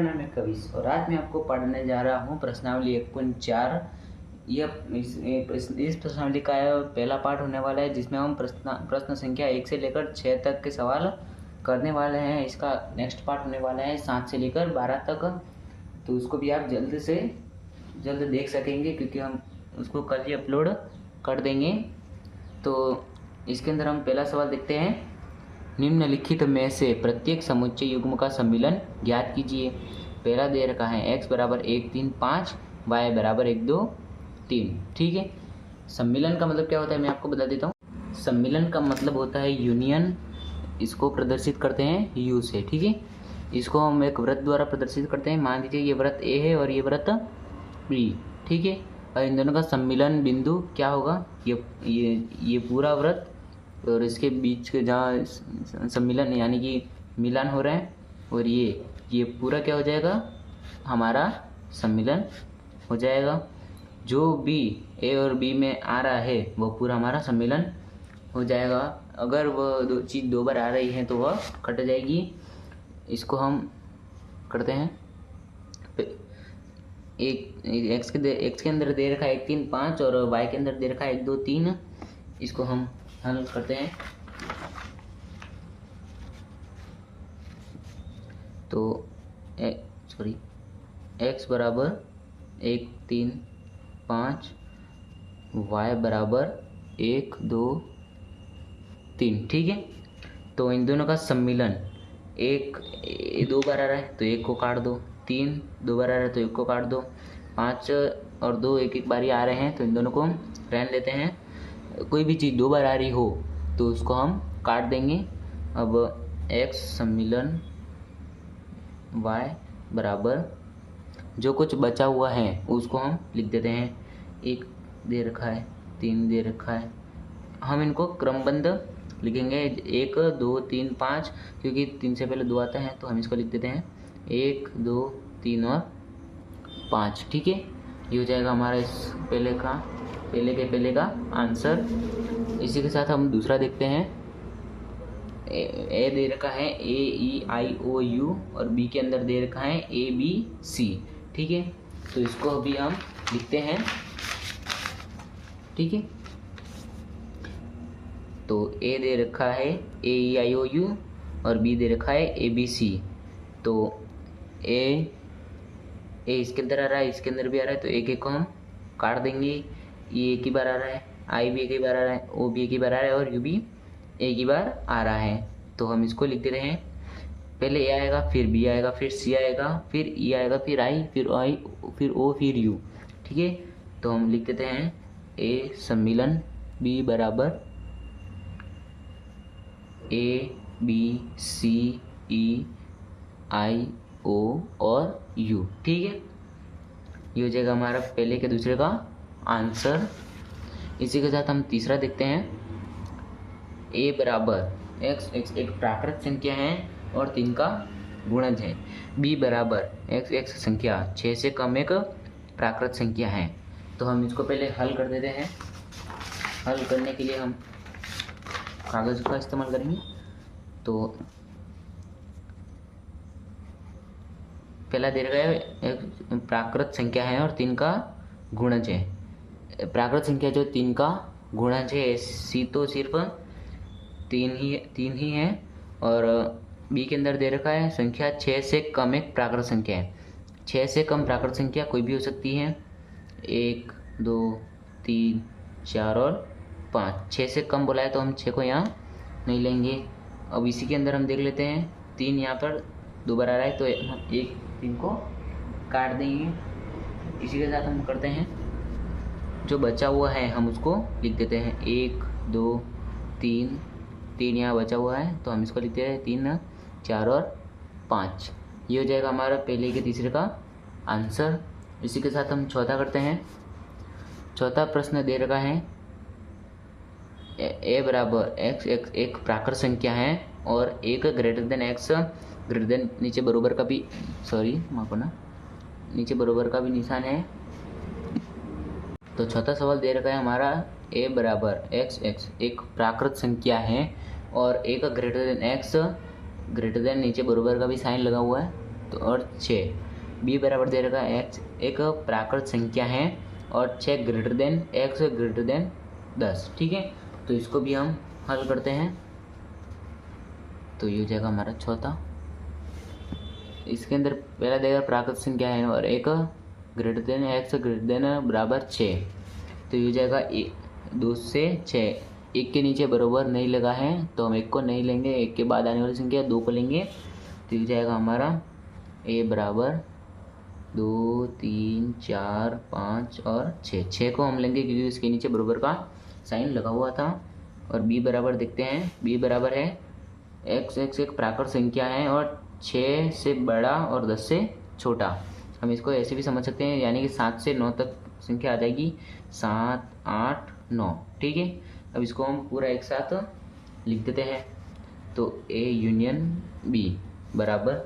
नाम है कविश और आज मैं आपको पढ़ने जा रहा हूँ प्रश्नावली 1.4। इस प्रश्नावली का पहला पार्ट होने वाला है जिसमें हम प्रश्न संख्या 1 से लेकर 6 तक के सवाल करने वाले हैं। इसका नेक्स्ट पार्ट होने वाला है 7 से लेकर 12 तक, तो उसको भी आप जल्द से जल्द देख सकेंगे क्योंकि हम उसको कल ही अपलोड कर देंगे। तो इसके अंदर हम पहला सवाल देखते हैं। निम्नलिखित में से प्रत्येक समुच्चय युग्म का सम्मिलन ज्ञात कीजिए। पहला दे रखा है x बराबर 1 3 5, y बराबर 1 2 3। ठीक है, सम्मिलन का मतलब क्या होता है मैं आपको बता देता हूँ। सम्मिलन का मतलब होता है यूनियन। इसको प्रदर्शित करते हैं u से। ठीक है, इसको हम एक वृत्त द्वारा प्रदर्शित करते हैं। मान लीजिए ये वृत्त a है और ये वृत्त b। ठीक है, और इन दोनों का सम्मिलन बिंदु क्या होगा, ये पूरा वृत्त और इसके बीच के जहाँ सम्मिलन यानी कि मिलन हो रहा है, और ये पूरा क्या हो जाएगा, हमारा सम्मिलन हो जाएगा। जो भी ए और बी में आ रहा है वो पूरा हमारा सम्मिलन हो जाएगा। अगर वह चीज़ दो बार आ रही है तो वह कट जाएगी। इसको हम करते हैं। एक्स के अंदर दे रखा है 1 3 5 और वाई के अंदर दे रखा है 1 2 3। इसको हम हल करते हैं। तो x बराबर 1 3 5, y बराबर 1 2 3। ठीक है, तो इन दोनों का सम्मिलन एक दो बार आ रहा है तो एक को काट दो, 3 दो बार आ रहा है तो एक को काट दो, 5 और 2 एक एक बारी आ रहे हैं तो इन दोनों को हम रहने देते हैं। कोई भी चीज़ दो बार आ रही हो तो उसको हम काट देंगे। अब x सम्मिलन y बराबर जो कुछ बचा हुआ है उसको हम लिख देते हैं। 1 दे रखा है, 3 दे रखा है, हम इनको क्रमबद्ध लिखेंगे 1 2 3 5, क्योंकि 3 से पहले 2 आता है तो हम इसको लिख देते हैं 1 2 3 और 5। ठीक है, ये हो जाएगा हमारा इस पहले का आंसर। इसी के साथ हम दूसरा देखते हैं। ए दे रखा है AEIOU और बी के अंदर दे रखा है ABC। ठीक है, तो इसको अभी हम लिखते हैं। ठीक है, तो ए दे रखा है AEIOU और बी दे रखा है ABC। तो ए इसके अंदर आ रहा है, इसके अंदर भी आ रहा है, तो एक को हम काट देंगे। ये एक ही बार आ रहा है, आई भी एक ही बार आ रहा है, ओ भी एक ही बार आ रहा है और यू भी एक ही बार आ रहा है, तो हम इसको लिख देते हैं। पहले ए आएगा, फिर बी आएगा, फिर सी आएगा, फिर ई आएगा, फिर आई, फिर ओ, फिर यू। ठीक है, तो हम लिख देते हैं ए सम्मिलन बी बराबर ABCEIO और यू। ठीक है, ये हो जाएगा हमारा पहले के दूसरे का आंसर। इसी के साथ हम तीसरा देखते हैं। a बराबर x एक प्राकृत संख्या है और 3 का गुणज है। b बराबर x संख्या 6 से कम एक प्राकृत संख्या है। तो हम इसको पहले हल कर देते हैं। हल करने के लिए हम कागज का इस्तेमाल करेंगे। तो पहला दे रखा है एक प्राकृत संख्या है और 3 का गुणज है। प्राकृत संख्या जो 3 का गुणज है सी तो सिर्फ 3 ही है, और बी के अंदर दे रखा है संख्या 6 से कम एक प्राकृत संख्या है। 6 से कम प्राकृत संख्या कोई भी हो सकती है, 1 2 3 4 और 5। 6 से कम बोला है तो हम 6 को यहाँ नहीं लेंगे। अब इसी के अंदर हम देख लेते हैं 3 यहाँ पर दोबारा आ रहा है तो हम 3 को काट देंगे। इसी के साथ हम करते हैं, जो बचा हुआ है हम उसको लिख देते हैं 1 2 3 यहाँ बचा हुआ है तो हम इसको लिखते हैं 3 4 और 5। ये हो जाएगा हमारा पहले के तीसरे का आंसर। इसी के साथ हम चौथा करते हैं। चौथा प्रश्न दे रखा है ए बराबर x एक प्राकृत संख्या है और एक greater than x greater than नीचे बरोबर का भी नीचे बरोबर का भी निशान है। तो चौथा सवाल दे रखा है हमारा a बराबर x एक प्राकृत संख्या है और एक greater than x greater than नीचे बरोबर का भी साइन लगा हुआ है। तो और 6। बी बराबर दे रखा है x एक प्राकृत संख्या है और 6 greater than x greater than 10। ठीक है, तो इसको भी हम हल करते हैं। तो ये हो जाएगा हमारा चौथा। इसके अंदर पहला देगा प्राकृत संख्या है और एक greater than x greater than बराबर 6। तो ये हो जाएगा 2 से 6। एक के नीचे बराबर नहीं लगा है तो हम एक को नहीं लेंगे, एक के बाद आने वाली संख्या 2 को लेंगे। तो ये जाएगा हमारा a बराबर 2 3 4 5 और 6 को हम लेंगे क्योंकि इसके नीचे बराबर का साइन लगा हुआ था। और b बराबर देखते हैं, b बराबर है x एक प्राकृत संख्या है और 6 से बड़ा और 10 से छोटा। हम इसको ऐसे भी समझ सकते हैं, यानी कि 7 से 9 तक संख्या आ जाएगी, 7 8 9। ठीक है, अब इसको हम पूरा एक साथ लिख देते हैं। तो a यूनियन b बराबर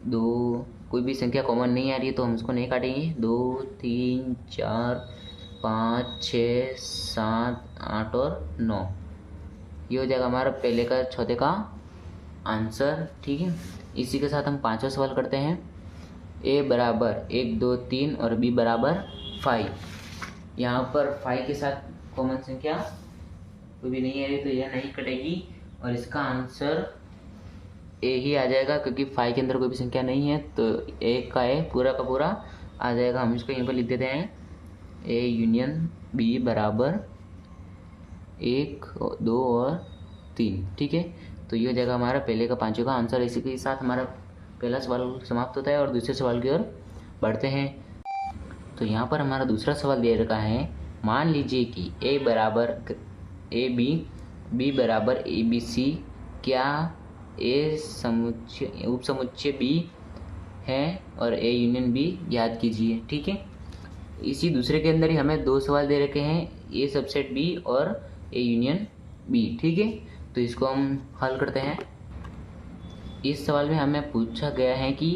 2, कोई भी संख्या कॉमन नहीं आ रही है तो हम इसको नहीं काटेंगे। 2 3 4 5 6 7 8 और 9। ये हो जाएगा हमारा पहले का चौथे का आंसर। ठीक है, इसी के साथ हम पांचवा सवाल करते हैं। a बराबर 1 2 3 और b बराबर 5। यहाँ पर 5 के साथ कॉमन संख्या कोई भी नहीं आ रही तो यह नहीं कटेगी और इसका आंसर a ही आ जाएगा क्योंकि 5 के अंदर कोई भी संख्या नहीं है। तो a का a पूरा का पूरा आ जाएगा। हम इसको यहीं पर लिख देते हैं, a यूनियन b बराबर 1 2 और 3। ठीक है, तो ये हो जाएगा हमारा पहले का पांचों का आंसर। इसी के साथ हमारा पहला सवाल समाप्त होता है और दूसरे सवाल की ओर बढ़ते हैं। तो यहाँ पर हमारा दूसरा सवाल दे रखा है, मान लीजिए कि a बराबर AB b बराबर ABC, क्या a समुच्चय उप समुच्चय B है और a यूनियन B याद कीजिए। ठीक है, इसी दूसरे के अंदर ही हमें दो सवाल दे रखे हैं, a सबसेट B और a यूनियन B। ठीक है, तो इसको हम हल करते हैं। इस सवाल में हमें पूछा गया है कि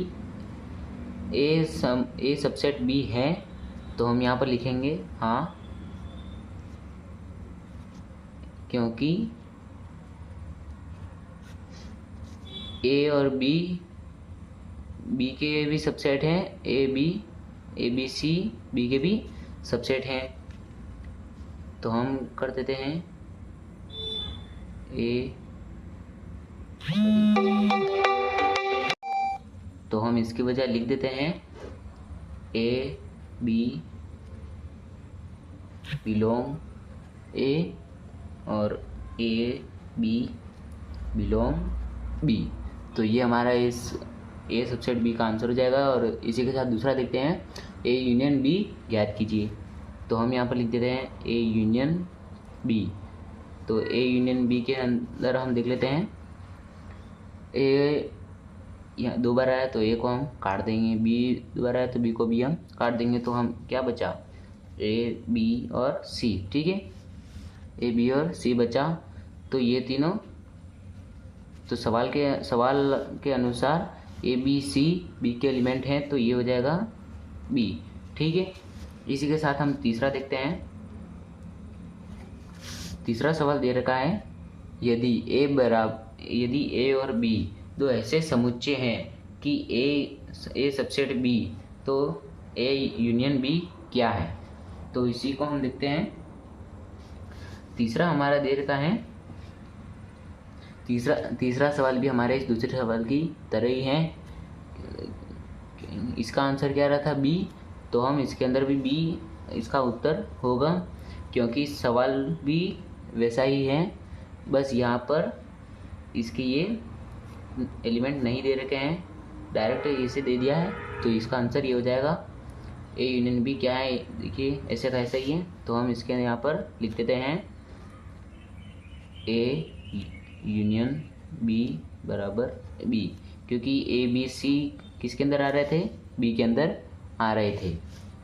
a सबसेट B है, तो हम यहाँ पर लिखेंगे हाँ, क्योंकि a और b के भी सबसेट हैं, ABC b के भी सबसेट हैं। तो हम कर देते हैं तो हम इसकी वजह लिख देते हैं a b बिलोंग a और a b बिलोंग b। तो ये हमारा इस a सबसेट b का आंसर हो जाएगा। और इसी के साथ दूसरा देखते हैं, a यूनियन b ज्ञात कीजिए। तो हम यहाँ पर लिख देते हैं a यूनियन b। तो a यूनियन b के अंदर हम देख लेते हैं, a यहाँ 2 बार आया तो a को हम काट देंगे, b 2 बार आया तो b को भी हम काट देंगे। तो हम क्या बचा, a b और c। ठीक है, a b और c बचा। तो ये तीनों तो सवाल के अनुसार a b c b के एलिमेंट हैं, तो ये हो जाएगा b। ठीक है, इसी के साथ हम तीसरा देखते हैं। तीसरा सवाल दे रखा है, यदि a और b दो ऐसे समुच्चय हैं कि a सबसेट b, तो a यूनियन b क्या है। तो इसी को हम देखते हैं। तीसरा हमारा दे रखा है, तीसरा सवाल भी हमारे इस दूसरे सवाल की तरह ही है। इसका आंसर क्या रहा था, b। तो हम इसके अंदर भी b इसका उत्तर होगा, क्योंकि सवाल भी वैसा ही है, बस यहाँ पर इसके ये एलिमेंट नहीं दे रखे हैं, डायरेक्ट इसे दे दिया है। तो इसका आंसर ये हो जाएगा, a यूनियन b क्या है, देखिए ऐसे का ऐसा ही है। तो हम इसके यहाँ पर लिख देते हैं a यूनियन b बराबर b, क्योंकि a b c किसके अंदर आ रहे थे, b के अंदर आ रहे थे।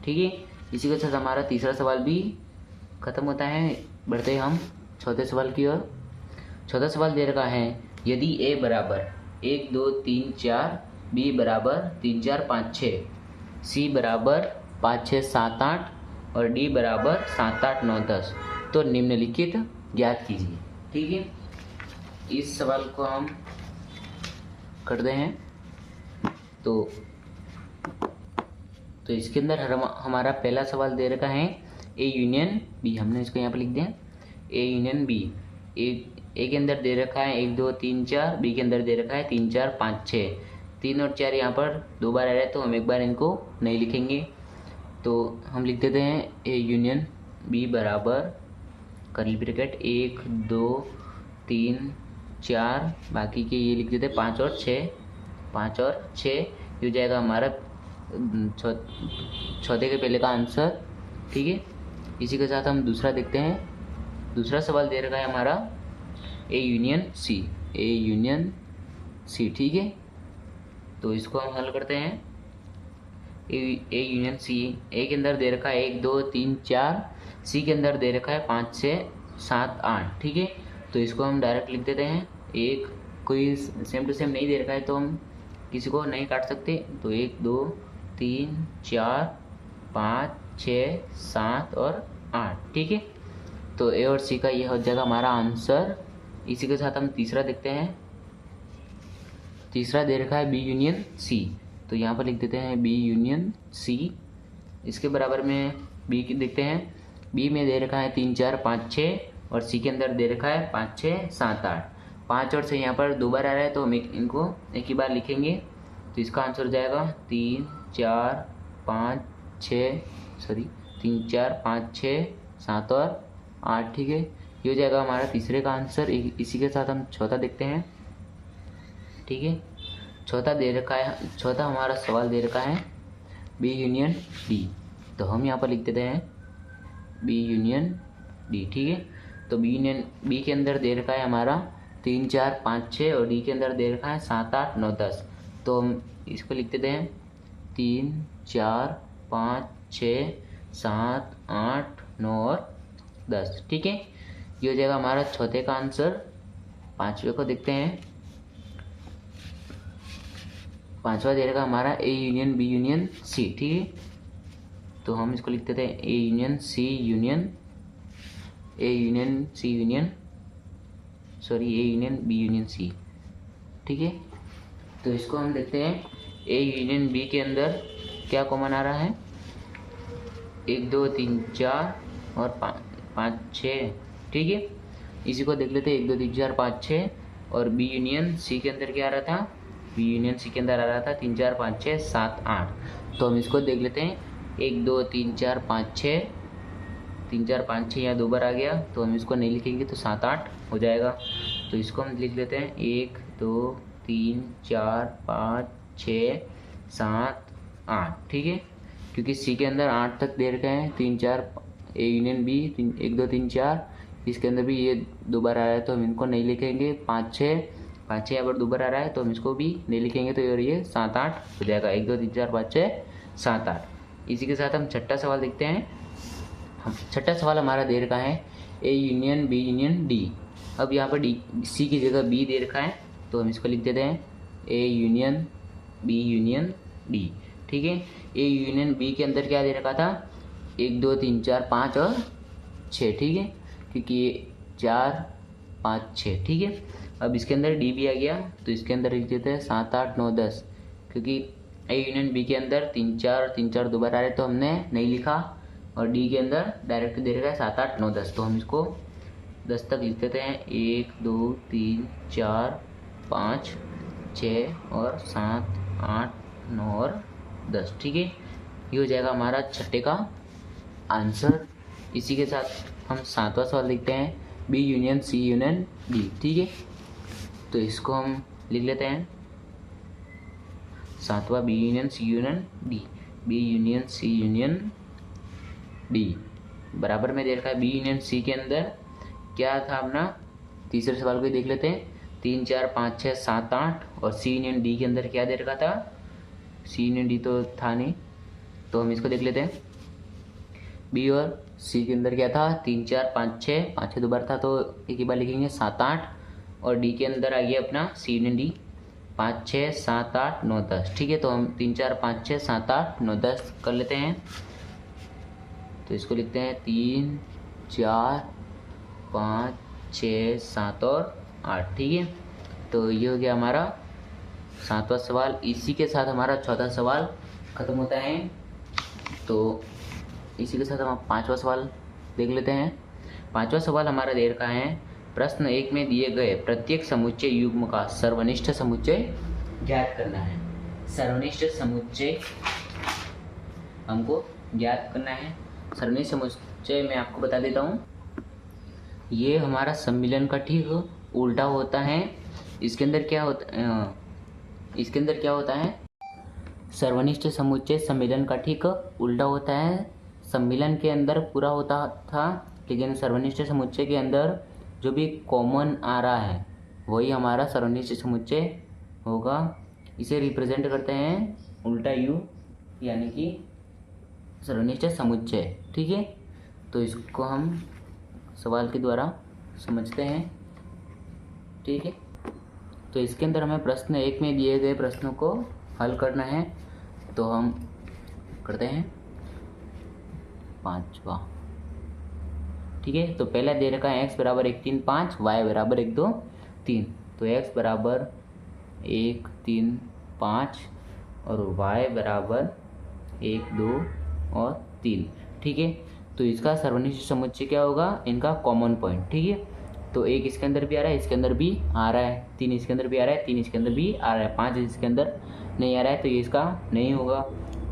ठीक है, इसी के साथ हमारा तीसरा सवाल भी खत्म होता है। बढ़ते हैं हम चौथे सवाल की ओर। चौथा सवाल दे रखा है, यदि a बराबर 1 2 3 4, b बराबर 3 4 5 6, c बराबर 5 6 7 8 और d बराबर 7 8 9 10, तो निम्नलिखित ज्ञात कीजिए। ठीक है, इस सवाल को हम करते हैं। तो इसके अंदर हमारा पहला सवाल दे रखा है ए यूनियन बी, हमने इसको यहाँ पर लिख दिया ए यूनियन बी। ए के अंदर दे रखा है 1 2 3 4, बी के अंदर दे रखा है 3 4 5 6। 3 और 4 यहाँ पर 2 बार आ रहा है तो हम एक बार इनको नहीं लिखेंगे, तो हम लिख देते हैं ए यूनियन बी बराबर कर्ली ब्रैकेट 1 2 3 4, बाकी के ये लिख देते हैं 5 और 6, 5 और 6। ये हो जाएगा हमारा चौथे के पहले का आंसर। ठीक है, इसी के साथ हम दूसरा देखते हैं। दूसरा सवाल दे रखा है हमारा A union C, A union C. ठीक है, तो इसको हम हल करते हैं। ए यूनियन सी, ए के अंदर दे रखा है 1 2 3 4, सी के अंदर दे रखा है 5 6 7 8। ठीक है, तो इसको हम डायरेक्ट लिख देते हैं। एक कोई सेम टू सेम नहीं दे रखा है तो हम किसी को नहीं काट सकते, तो 1 2 3 4 5 6 7 और 8। ठीक है, तो ए और सी का ये हो जाएगा हमारा आंसर। इसी के साथ हम तीसरा देखते हैं। तीसरा दे रखा है बी यूनियन सी, तो यहाँ पर लिख देते हैं बी यूनियन सी। इसके बराबर में बी की देखते हैं। बी में दे रखा है 3 4 5 6 और सी के अंदर दे रखा है 5 6 7 8। 5 और 6 यहाँ पर 2 बार आ रहा है तो हम इनको एक ही बार लिखेंगे, तो इसका आंसर हो जाएगा 3 4 5 6 3 4 5 6 7 और 8। ठीक है, ये हो जाएगा हमारा तीसरे का आंसर। इसी के साथ हम चौथा देखते हैं। ठीक है, चौथा दे रखा है, चौथा हमारा सवाल दे रखा है बी यूनियन डी, तो हम यहाँ पर लिख देते हैं बी यूनियन डी। ठीक है, तो बी यूनियन बी के अंदर दे रखा है हमारा 3 4 5 6 और डी के अंदर दे रखा है 7 8 9 10, तो हम इसको लिख देते हैं 3 4 5 6 7 8 9 और 10। ठीक है, ये हो जाएगा हमारा चौथे का आंसर। पांचवे को देखते हैं। पांचवा दे रखा हमारा A union B union C. ठीक है, तो हम इसको लिख देते हैं A union C union, A union C union A union B union C. ठीक है, तो इसको हम देखते हैं ए यूनियन बी के अंदर क्या कॉमन आ रहा है। 1 2 3 4 और 5 6। ठीक है, इसी को देख लेते हैं 1 2 3 4 5 6। और बी यूनियन सी के अंदर क्या आ रहा था, बी यूनियन सी के अंदर आ रहा था 3 4 5 6 7 8। तो हम इसको देख लेते हैं 1 2 3 4 5 6, 3 4 5 6 यहाँ 2 बार आ गया, तो हम इसको नहीं लिखेंगे तो 7 8 हो जाएगा। तो इसको हम लिख लेते हैं 1 2 3 4 5 6 7 8। ठीक है, क्योंकि सी के अंदर 8 तक दे रखे हैं 3 4, ए यूनियन बी 1 2 3 4, इसके अंदर भी ये 2 बार आ रहा है तो हम इनको नहीं लिखेंगे। 5 6 यहाँ पर 2 बार आ रहा है तो हम इसको भी नहीं लिखेंगे, तो ये 7 8 हो जाएगा। 1 2 3 4 5 6 7 8। इसी के साथ हम छठा सवाल देखते हैं। छठा सवाल हमारा दे रखा है A union B union D. अब यहाँ पर डी सी की जगह बी दे रखा है तो हम इसको लिख देते हैं A union B union D. ठीक है, ए यूनियन बी के अंदर क्या दे रखा था 1 2 3 4 5 और 6। ठीक है, क्योंकि ये 4 5 6। ठीक है, अब इसके अंदर डी भी आ गया तो इसके अंदर लिख देते हैं 7 8 9 10, क्योंकि ए यूनियन बी के अंदर 3 4 2 बार आ रहे तो हमने नहीं लिखा, और डी के अंदर डायरेक्ट दे रखा है 7 8 9 10, तो हम इसको 10 तक लिख देते हैं। 1 2 3 4 5 6 और 7 8 9 और 10। ठीक है, ये हो जाएगा हमारा छठे का आंसर। इसी के साथ हम सातवां सवाल लिखते हैं B union C union D. ठीक है, तो इसको हम लिख लेते हैं सातवां B union C union D. B union C union D बराबर में दे रखा है बी यूनियन सी के अंदर क्या था अपना, तीसरे सवाल को ही देख लेते हैं। 3 4 5 6 7 8 और सी यूनियन डी के अंदर क्या दे रखा था, सी यूनियन डी तो था नहीं, तो हम इसको देख लेते हैं। बी और सी के अंदर क्या था 3 4 5 6 2 बार था तो एक ही बार लिखेंगे 7 8, और डी के अंदर आ गया अपना सी यूनियन डी 5 6 7 8 9 10। ठीक है, तो हम 3 4 5 6 7 8 9 10 कर लेते हैं। तो इसको लिखते हैं 3 4 5 6 7 और 8। ठीक है, तो ये हो गया हमारा 7वां सवाल। इसी के साथ हमारा चौथा सवाल खत्म होता है। तो इसी के साथ हम 5वां सवाल देख लेते हैं। 5वां सवाल हमारा दे रखा है, प्रश्न 1 में दिए गए प्रत्येक समुच्चय युग्म का सर्वनिष्ठ समुच्चय ज्ञात करना है। सर्वनिष्ठ समुच्चय हमको ज्ञात करना है। सर्वनिष्ठ समुच्चय मैं आपको बता देता हूँ, ये हमारा सम्मिलन का ठीक उल्टा होता है। इसके अंदर क्या होता है, सर्वनिष्ठ समुच्चय सम्मिलन का ठीक उल्टा होता है। सम्मिलन के अंदर पूरा होता था, लेकिन सर्वनिष्ठ समुच्चय के अंदर जो भी कॉमन आ रहा है वही हमारा सर्वनिष्ठ समुच्चय होगा। इसे रिप्रेजेंट करते हैं उल्टा यू, यानी कि सर्वनिष्ठ समुच्चय। ठीक है, तो इसको हम सवाल के द्वारा समझते हैं। ठीक है, तो इसके अंदर हमें प्रश्न 1 में दिए गए प्रश्नों को हल करना है। तो हम करते हैं 5वां। ठीक है, तो पहला दे रखा है x बराबर 1 3 5, y बराबर 1 2 3। तो x बराबर 1 3 5 और y बराबर 1 2 और 3। ठीक है, तो इसका सर्वनिष्ठ समुच्चय क्या होगा, इनका कॉमन पॉइंट। ठीक है, तो 1 इसके अंदर भी आ रहा है, इसके अंदर भी आ रहा है, 3 इसके अंदर भी आ रहा है, 3 इसके अंदर भी आ रहा है, 5 इसके अंदर नहीं आ रहा है, तो ये इसका नहीं होगा।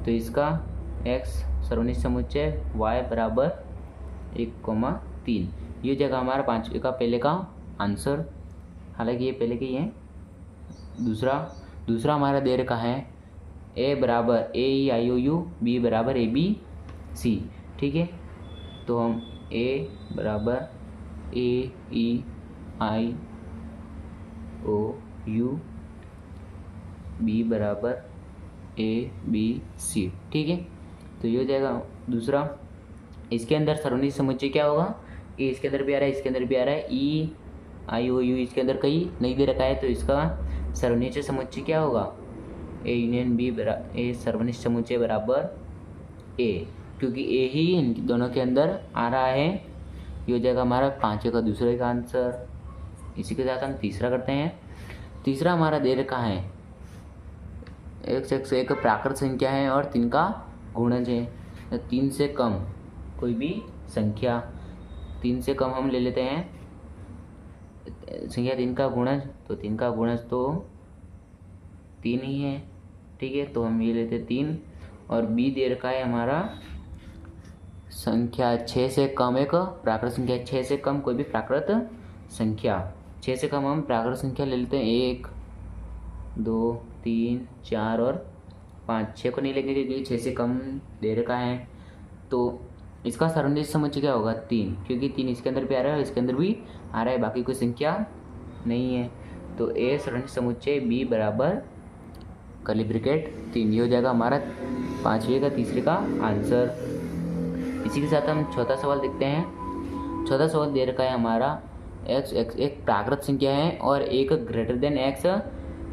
तो इसका x सर्वनिष्ठ समुच्चय y बराबर 1,3, ये जगह हमारा 5 का पहले का आंसर। हालांकि ये पहले की है। दूसरा हमारा दे रखा है a बराबर AEIOU, b बराबर ABC। ठीक है, तो हम a बराबर AEIOU, b बराबर ABC। ठीक है, तो ये हो जाएगा दूसरा। इसके अंदर सर्वनिष्ठ समुच्चय क्या होगा, ए इसके अंदर भी आ रहा है, इसके अंदर भी आ रहा है, EIOU इसके अंदर कहीं नहीं दे रखा है, तो इसका सर्वनिष्ठ समुच्चय क्या होगा, A यूनियन B बराबर A सर्वनिष्ठ समुच्चय बराबर A, क्योंकि A ही इन दोनों के अंदर आ रहा है। ये हो जाएगा हमारा 5 का दूसरे का आंसर। इसी के साथ हम तीसरा करते हैं। तीसरा हमारा दे रखा है x एक प्राकृत संख्या है और 3 का गुणज है। 3 से कम कोई भी संख्या, 3 से कम हम ले लेते हैं संख्या 3 का गुणज, तो 3 का गुणज तो 3 ही है। ठीक है, तो हम ये लेते 3। और b दे रखा है हमारा संख्या 6 से कम, एक प्राकृत संख्या 6 से कम कोई भी प्राकृत संख्या, 6 से कम हम प्राकृत संख्या ले लेते हैं 1 2 3 4 और 5। 6 को नहीं लेंगे क्योंकि 6 से कम दे रखा है। तो इसका सर्वनिष्ठ समुच्चय क्या होगा, 3, क्योंकि 3 इसके अंदर भी आ रहा है, इसके अंदर भी आ रहा है, बाकी कोई संख्या नहीं है। तो a सर्वनिष्ठ समुच्चय b बराबर कर्ली ब्रैकेट 3, ये हो जाएगा हमारा 5वें का तीसरे का आंसर। इसी के साथ हम चौथा सवाल देखते हैं। चौथा सवाल दे रखा है हमारा x एक प्राकृत संख्या है और एक greater than x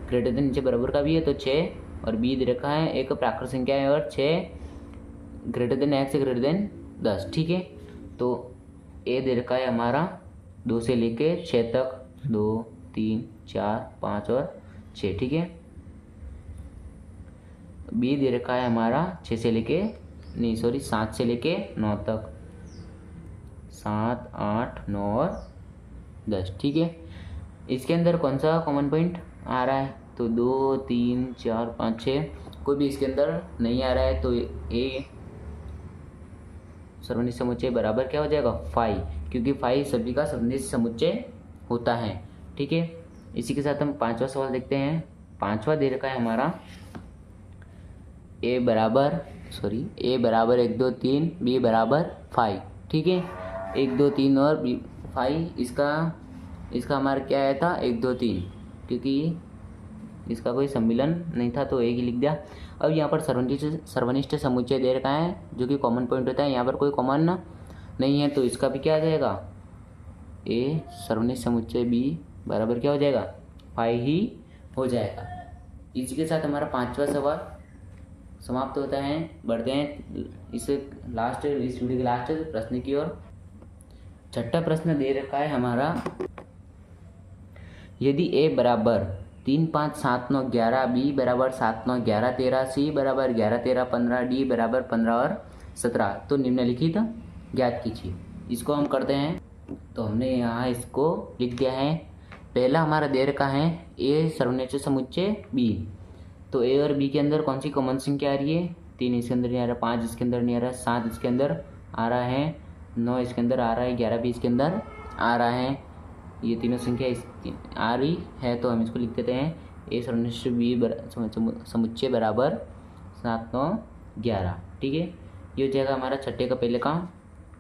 greater than नीचे बराबर का भी है, तो 6। और b दे रखा है एक प्राकृत संख्या है और 6 greater than x greater than 10। ठीक है, तो a दे रखा है हमारा 2 से लेके 6 तक, 2 3 4 5 और 6। ठीक है, b दे रखा है हमारा 7 से लेके 9 तक, 7 8 9 और 10। ठीक है, इसके अंदर कौन सा कॉमन पॉइंट आ रहा है, तो 2 3 4 5 6 कोई भी इसके अंदर नहीं आ रहा है, तो a सर्वनिष्ठ समुच्चय बराबर क्या हो जाएगा 5, क्योंकि 5 सभी का सर्वनिष्ठ समुच्चय होता है। ठीक है, इसी के साथ हम 5वां सवाल देखते हैं। 5वां दे रखा है हमारा a बराबर 1 2 3 b बराबर 5। ठीक है, 1 2 3 और b 5, इसका हमारा क्या आया था 1 2 3, क्योंकि इसका कोई सम्मिलन नहीं था तो एक ही लिख दिया। अब यहाँ पर सर्वनिष्ठ समुच्चय दे रखा है जो कि कॉमन पॉइंट होता है, यहाँ पर कोई कॉमन नहीं है, तो इसका भी क्या आ जाएगा a सर्वनिष्ठ समुच्चय b बराबर क्या हो जाएगा 5 ही हो जाएगा। इसी के साथ हमारा 5वां सवाल समाप्त होता है। बढ़ते हैं इस वीडियो के लास्ट प्रश्न की ओर। 6ठा प्रश्न दे रखा है हमारा, यदि a बराबर 3 5 7 9 11 बी बराबर 7 9 11 13 सी बराबर 11 13 15 डी बराबर 15 और 17। तो निम्नलिखित ज्ञात कीजिए। इसको हम करते हैं। तो हमने यहाँ इसको लिख दिया है। पहला हमारा दे रखा है ए सर्वनिष्ठ समुच्चय बी। तो ए और बी के अंदर कौन सी कॉमन संख्या आ रही है? 3 इसके अंदर नहीं आ रहा, 5 इसके अंदर नहीं आ रहा, 7 इसके अंदर आ रहा है, 9 इसके अंदर आ रहा है, 11 भी इसके अंदर आ रहा है। ये तीनों संख्या आ रही है। तो हम इसको लिख देते हैं ए सर्वनिष्ठ बी समुच्चय बराबर 7 9 11। ठीक है, ये हो जाएगा हमारा छठे का पहले का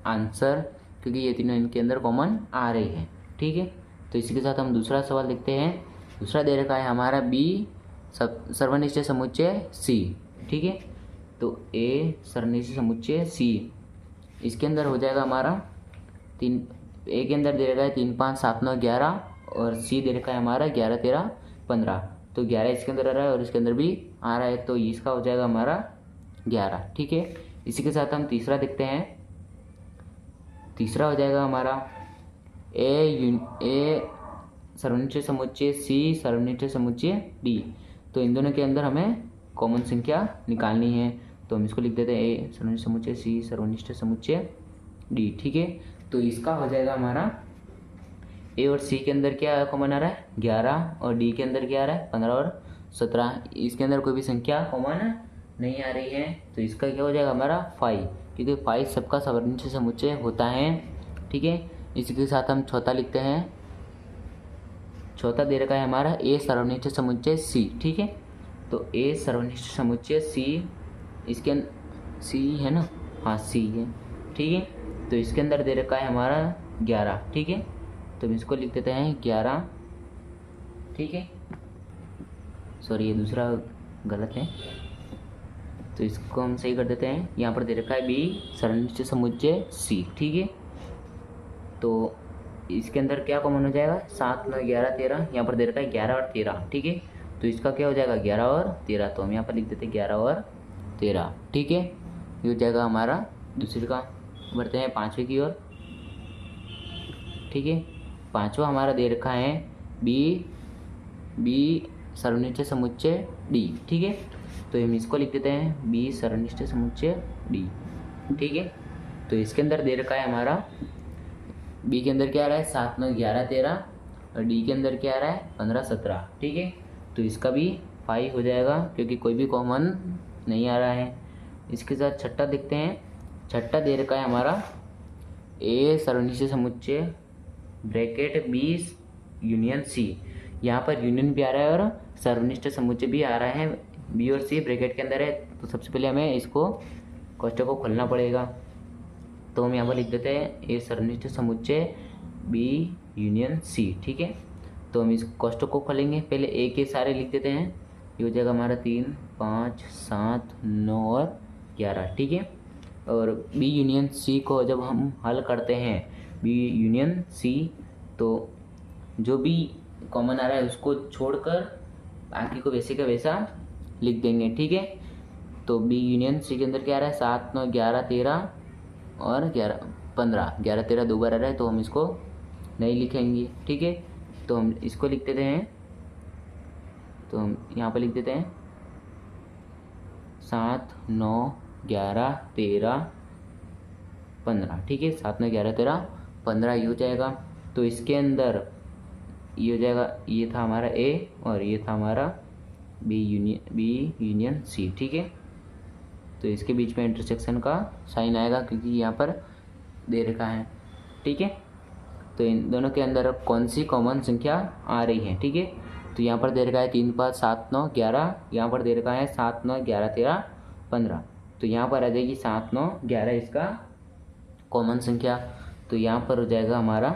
आंसर, क्योंकि ये तीनों इनके अंदर कॉमन आ रही है। ठीक है, तो इसी के साथ हम दूसरा सवाल देखते हैं। दूसरा दे रखा है हमारा बी सर्वनिष्ठ समुच्चय सी। ठीक है, तो ए सर्वनिष्ठ समुच्चय सी, इसके अंदर हो जाएगा हमारा ए के अंदर दे रखा है 3 5 7 9 11 और सी दे रखा है हमारा 11 13 15। तो 11 इसके अंदर आ रहा है और इसके अंदर भी आ रहा है, तो इसका हो जाएगा हमारा 11। ठीक है, इसी के साथ हम तीसरा देखते हैं। तीसरा हो जाएगा हमारा ए सर्वनिष्ठ समुच्चय सी सर्वनिष्ठ समुच्चय डी। तो इन दोनों के अंदर हमें कॉमन संख्या निकालनी है। तो हम इसको लिख देते हैं ए सर्वनिष्ठ समुच्चय सी सर्वनिष्ठ समुच्चय डी। ठीक है, तो इसका हो जाएगा हमारा ए और सी के अंदर क्या कॉमन आ रहा है 11 और डी के अंदर क्या आ रहा है 15 और 17। इसके अंदर कोई भी संख्या कॉमन नहीं आ रही है, तो इसका क्या हो जाएगा हमारा 5, क्योंकि 5 सबका सर्वनिष्ठ समुच्चय होता है। ठीक है, इसी के साथ हम चौथा लिखते हैं। चौथा दे रखा है हमारा ए सर्वनिष्ठ समुच्चय सी। ठीक है, तो ए सर्वनिष्ठ समुच्चय सी, इसके सी है ना, हाँ सी है। ठीक है, तो इसके अंदर दे रखा है हमारा 11। ठीक है, तो हम इसको लिख देते हैं 11। ठीक है, सॉरी ये दूसरा गलत है, तो इसको हम सही कर देते हैं। यहाँ पर दे रखा है बी सर्वनिष्ठ समुच्चय सी। ठीक है, तो इसके अंदर क्या कॉमन हो जाएगा 7 9 11 13, यहाँ पर दे रखा है 11 और 13। ठीक है, तो इसका क्या हो जाएगा 11 और 13, तो हम यहाँ पर लिख देते हैं 11 और 13। ठीक है, ये हो जाएगा हमारा दूसरे का। बढ़ते हैं पाँचवें की ओर। ठीक है, पाँचवा हमारा दे रखा है बी सर्वनिष्ठ समुच्चय डी। ठीक है, तो हम इसको लिख देते हैं बी सर्वनिष्ठ समुच्चय डी। ठीक है, तो इसके अंदर दे रखा है हमारा बी के अंदर क्या आ रहा है 7 9 11 13 और डी के अंदर क्या आ रहा है 15 17। ठीक है, तो इसका भी 5 हो जाएगा, क्योंकि कोई भी कॉमन नहीं आ रहा है। इसके साथ छठा देखते हैं। छठा दे रखा है हमारा ए सर्वनिष्ठ समुच्चय ब्रैकेट बी यूनियन सी। यहाँ पर यूनियन भी आ रहा है और सर्वनिष्ठ समुच्चय भी आ रहा है, बी और सी ब्रैकेट के अंदर है। तो सबसे पहले हमें इसको कोष्ठक को खोलना पड़ेगा। तो हम यहाँ पर लिख देते हैं ए सर्वनिष्ठ समुच्चय बी यूनियन सी। ठीक है, तो हम इस कोष्ठक को खोलेंगे। पहले ए के सारे लिख देते हैं। ये हो जाएगा हमारा 3 5 7 9 और 11। ठीक है, और बी यूनियन सी को जब हम हल करते हैं बी यूनियन सी, तो जो भी कॉमन आ रहा है उसको छोड़कर बाकी को वैसे का वैसा लिख देंगे। ठीक है, तो बी यूनियन सी के अंदर क्या आ रहा है 7 9 11 13 और 11 15, 11 13 दो बार आ रहा है, तो हम इसको नहीं लिखेंगे। ठीक है, तो हम इसको लिख देते हैं। तो हम यहाँ पर लिख देते हैं 7 9 11 13 15। ठीक है, 7 9 11 13 15 ये हो जाएगा। तो इसके अंदर ये हो जाएगा, ये था हमारा ए और ये था हमारा बी यूनियन सी। ठीक है, तो इसके बीच में इंटरसेक्शन का साइन आएगा, क्योंकि यहाँ पर दे रखा है। ठीक है, तो इन दोनों के अंदर कौन सी कॉमन संख्या आ रही है। ठीक है, तो यहाँ पर दे रखा है 3 5 7 9 11, यहाँ पर दे रखा है 7 9 11 13 15। तो यहाँ पर आ जाएगी 7 9 11 इसका कॉमन संख्या। तो यहाँ पर हो जाएगा हमारा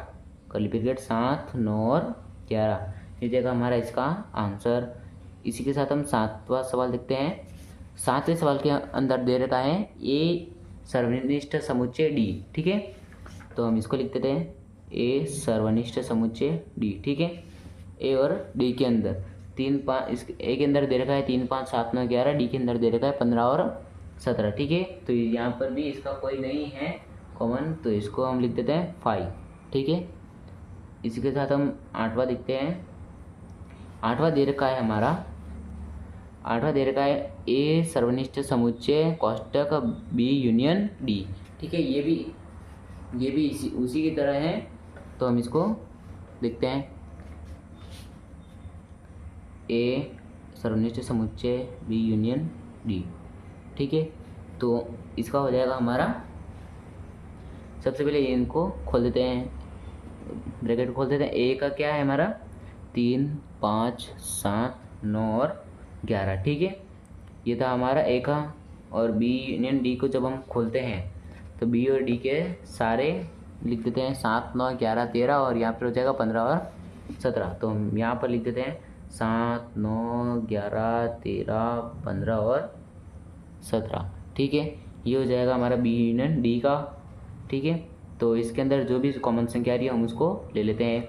कर्ली ब्रैकेट 7 9 और 11, ये जाएगा हमारा इसका आंसर। इसी के साथ हम सातवां सवाल देखते हैं। सातवें सवाल के अंदर दे रखा है ए सर्वनिष्ठ समुच्चय डी। ठीक है, तो हम इसको लिख देते हैं ए सर्वनिष्ठ समुच्चय डी। ठीक है, ए और डी के अंदर 3 5, इस ए के अंदर दे रखा है 3 5 7 9 11, डी के अंदर दे रखा है 15 और 17। ठीक है, तो यहाँ पर भी इसका कोई नहीं है कॉमन, तो इसको हम लिख देते हैं 5। ठीक है, इसी के साथ हम आठवां देखते हैं। आठवां दे रखा है हमारा, आठवां दे रखा है ए सर्वनिष्ठ समुच्चय कोष्टक बी यूनियन डी। ठीक है, ये भी उसी की तरह है, तो हम इसको देखते हैं। ए सर्वनिष्ठ समुच्चय बी यूनियन डी। ठीक है, तो इसका हो जाएगा हमारा, सबसे पहले इनको खोल देते हैं, ब्रैकेट खोल देते हैं। ए का क्या है हमारा 3, 5, 7, 9 और 11। ठीक है, ये था हमारा ए का। और बी यूनियन डी को जब हम खोलते हैं तो बी और डी के सारे लिख देते हैं 7, 9, 11, 13 और यहाँ पर हो जाएगा 15 और 17। तो हम यहाँ पर लिख देते हैं 7, 9, 11, 13, 15 और 17। ठीक है, ये हो जाएगा हमारा बी यूनियन डी का। ठीक है, तो इसके अंदर जो भी कॉमन संख्या आ रही है हम उसको ले लेते हैं।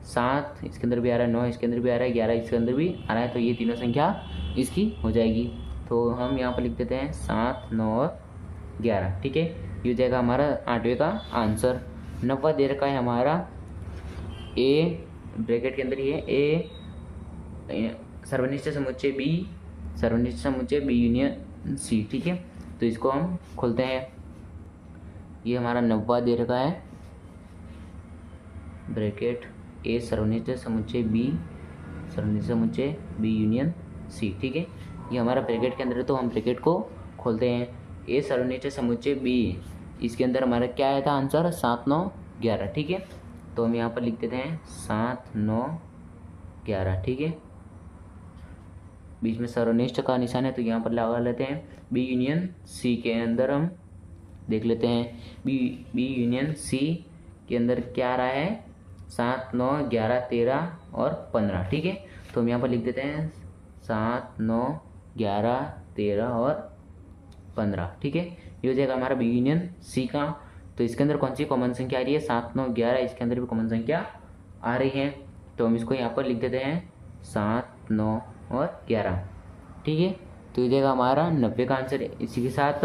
7 इसके अंदर भी आ रहा है, 9 इसके अंदर भी आ रहा है, 11 इसके अंदर भी आ रहा है, तो ये तीनों संख्या इसकी हो जाएगी। तो हम यहाँ पर लिख देते हैं 7, 9 और 11। ठीक है, ये हो जाएगा हमारा 8वें का आंसर। 9वां दे रखा है हमारा ए, ब्रैकेट के अंदर ही है ए सर्वनिष्ठ समुच्चय बी, सर्वनिष्ठ समुच्चय बी यूनियन सी। ठीक है, तो इसको हम खोलते हैं। ये हमारा 9वां दे रखा है, ब्रैकेट ए सर्वनिष्ठ समुच्चय बी, सर्वनिष्ठ समुच्चय बी यूनियन सी। ठीक है, ये हमारा ब्रैकेट के अंदर है, तो हम ब्रैकेट को खोलते हैं। ए सर्वनिष्ठ समुच्चय बी, इसके अंदर हमारा क्या आया था आंसर 7, 9, 11। ठीक है, तो हम यहाँ पर लिख देते हैं 7, 9, 11। ठीक है, बीच में सर्वनिष्ठ का निशान है तो यहाँ पर लगा लेते हैं। बी यूनियन सी के अंदर हम देख लेते हैं, बी यूनियन सी के अंदर क्या आ रहा है 7, 9, 11, 13 और 15। ठीक है, तो हम यहाँ पर लिख देते हैं 7, 9, 11, 13 और 15। ठीक है, ये हो जाएगा हमारा बी यूनियन सी का। तो इसके अंदर कौन सी कॉमन संख्या आ रही है 7, 9, 11, इसके अंदर भी कॉमन संख्या आ रही है, तो हम इसको यहाँ पर लिख देते हैं 7, 9 और 11। ठीक है, तो ये जाएगा हमारा 90 का आंसर। इसी के साथ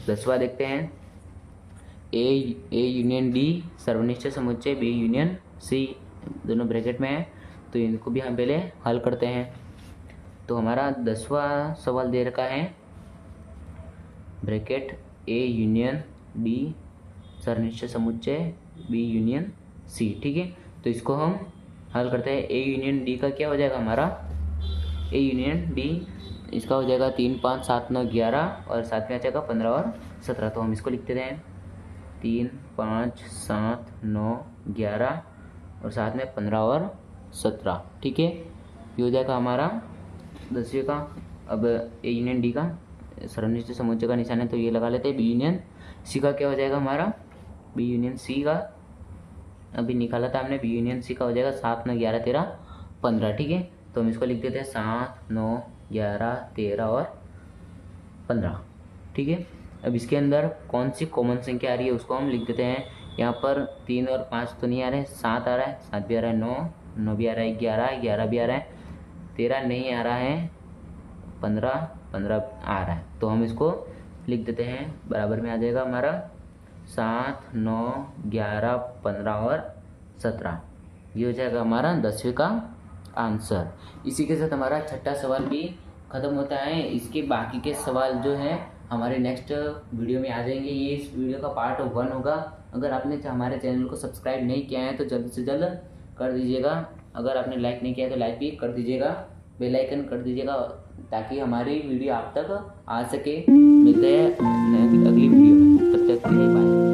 10वां देखते हैं, ए यूनियन डी सर्वनिष्ठ समुच्चय बी यूनियन सी, दोनों ब्रैकेट में है, तो इनको भी हम पहले हल करते हैं। तो हमारा 10वां सवाल दे रखा है, ब्रैकेट ए यूनियन डी सर्वनिष्ठ समुच्चय बी यूनियन सी। ठीक है, तो इसको हम हल करते हैं। ए यूनियन डी का क्या हो जाएगा हमारा, ए यूनियन डी इसका हो जाएगा 3, 5, 7, 9, 11 और साथ में आ जाएगा 15 और 17। तो हम इसको लिख देते हैं 3, 5, 7, 9, 11 और साथ में 15 और 17। ठीक है, ये हो जाएगा हमारा 10वें का। अब ए यूनियन डी का सर्वनिष्ठ समुच्चय का निशान है तो ये लगा लेते हैं। बी यूनियन सी का क्या हो जाएगा हमारा, बी यूनियन सी का अभी निकाला था हमने, बी यूनियन सी का हो जाएगा 7, 9, 11, 13, 15। ठीक है, तो हम इसको लिख देते हैं 7, 9, 11, 13 और 15। ठीक है, अब इसके अंदर कौन सी कॉमन संख्या आ रही है उसको हम लिख देते हैं। यहाँ पर 3 और 5 तो नहीं आ रहे, 7 आ रहा है, 7 भी आ रहा है, 9 भी आ रहा है, 11 भी आ रहा है, 13 नहीं आ रहा है, 15 आ रहा है, तो हम इसको लिख देते हैं। बराबर में आ जाएगा हमारा 7, 9, 11, 15 और 17। ये हो जाएगा हमारा 10वें का आंसर। इसी के साथ हमारा छठा सवाल भी ख़त्म होता है। इसके बाकी के सवाल जो हैं हमारे नेक्स्ट वीडियो में आ जाएंगे। ये इस वीडियो का पार्ट 1 होगा। अगर आपने हमारे चैनल को सब्सक्राइब नहीं किया है तो जल्द से जल्द कर दीजिएगा। अगर आपने लाइक नहीं किया है तो लाइक भी कर दीजिएगा, बेल आइकन कर दीजिएगा ताकि हमारी वीडियो आप तक आ सके। मिलते हैं अगली वीडियो में, तब तक के लिए बाय।